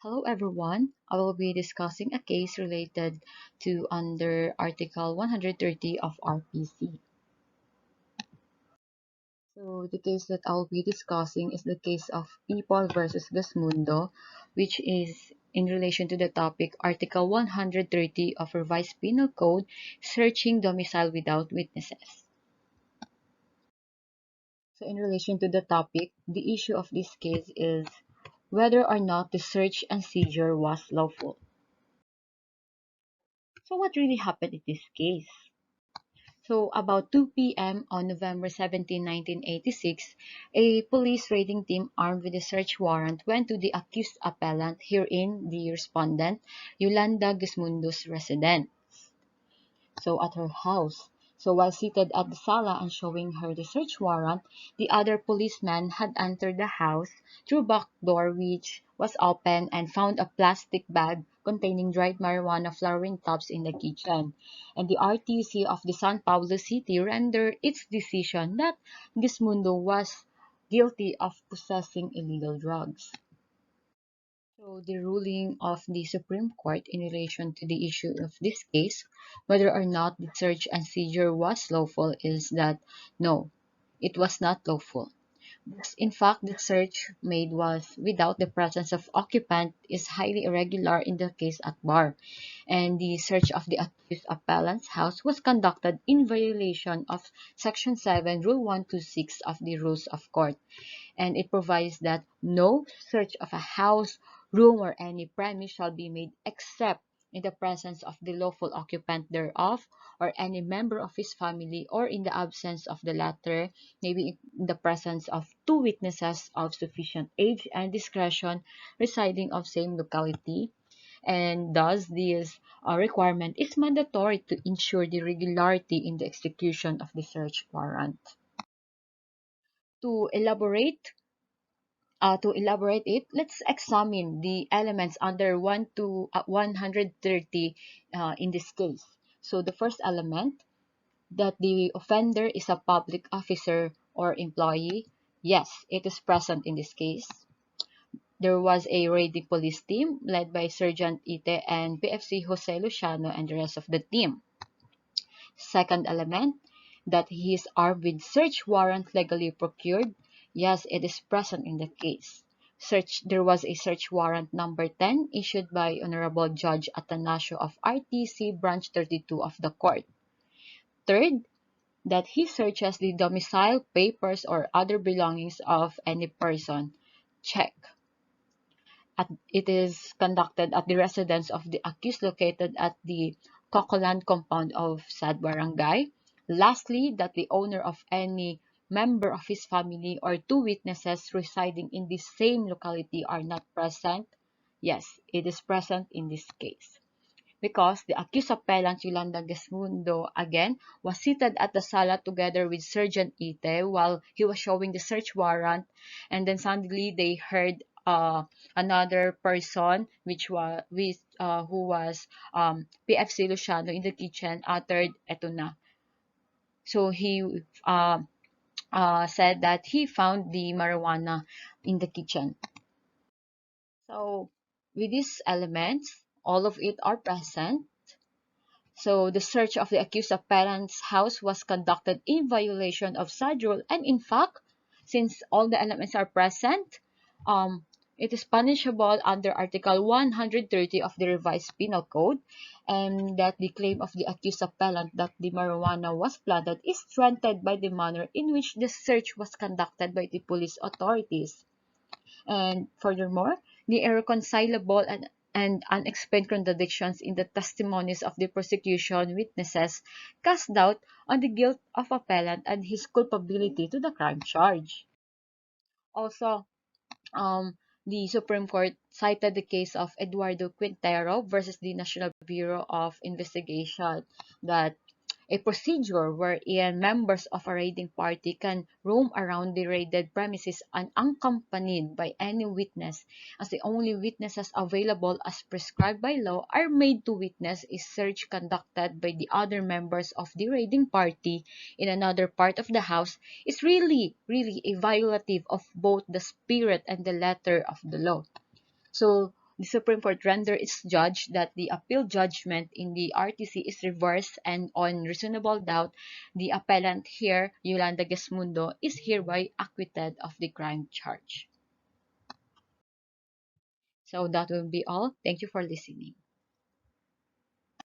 Hello everyone. I will be discussing a case related to under Article 130 of RPC. So the case that I will be discussing is the case of People versus GESMUNDO, which is in relation to the topic Article 130 of Revised Penal Code, searching domicile without witnesses. So in relation to the topic, the issue of this case is whether or not the search and seizure was lawful. So what really happened in this case? So about 2 p.m. on November 17, 1986, a police raiding team armed with a search warrant went to the accused appellant, herein the respondent, Yolanda Gismundo's residence, so at her house. So while seated at the sala and showing her the search warrant, the other policeman had entered the house through back door which was open and found a plastic bag containing dried marijuana flowering tops in the kitchen. And the RTC of the San Pablo City rendered its decision that Gismundo was guilty of possessing illegal drugs. So the ruling of the Supreme Court in relation to the issue of this case, whether or not the search and seizure was lawful, is that no, it was not lawful. In fact, the search made was without the presence of occupant is highly irregular in the case at bar, and the search of the accused appellant's house was conducted in violation of Section 7, Rule 126 of the Rules of Court, and it provides that no search of a house, room, or any premise shall be made except in the presence of the lawful occupant thereof, or any member of his family, or in the absence of the latter, maybe in the presence of two witnesses of sufficient age and discretion residing of same locality. And thus, this requirement is mandatory to ensure the regularity in the execution of the search warrant. To elaborate it, let's examine the elements under 1 to 130 in this case. So the first element, that the offender is a public officer or employee. Yes, it is present in this case. There was a raiding police team led by Sergeant Ite and PFC Jose Luciano and the rest of the team. Second element, that he is armed with search warrant legally procured. Yes, it is present in the case. There was a search warrant number 10 issued by Honorable Judge Atanasio of RTC Branch 32 of the court. Third, that he searches the domicile, papers, or other belongings of any person. Check. It is conducted at the residence of the accused located at the Cocoland compound of said barangay. Lastly, that the owner of any member of his family or two witnesses residing in the same locality are not present. Yes, it is present in this case, because the accused appellant Yolanda Gesmundo again was seated at the sala together with Sergeant Ite while he was showing the search warrant, and then suddenly they heard another person who was PFC Luciano in the kitchen uttered eto na. So he said that he found the marijuana in the kitchen. So with these elements, all of it are present. So the search of the accused appellant's house was conducted in violation of said rule, and in fact, since all the elements are present, it is punishable under Article 130 of the Revised Penal Code, and that the claim of the accused appellant that the marijuana was planted is strengthened by the manner in which the search was conducted by the police authorities. And furthermore, the irreconcilable and unexplained contradictions in the testimonies of the prosecution witnesses cast doubt on the guilt of appellant and his culpability to the crime charge. Also, the Supreme Court cited the case of Eduardo Quintero versus the National Bureau of Investigation, that a procedure wherein members of a raiding party can roam around the raided premises unaccompanied by any witness, as the only witnesses available as prescribed by law are made to witness a search conducted by the other members of the raiding party in another part of the house, is really a violative of both the spirit and the letter of the law. So the Supreme Court render its judge that the appeal judgment in the RTC is reversed, and on reasonable doubt, the appellant here, Yolanda GESMUNDO, is hereby acquitted of the crime charge. So that will be all. Thank you for listening.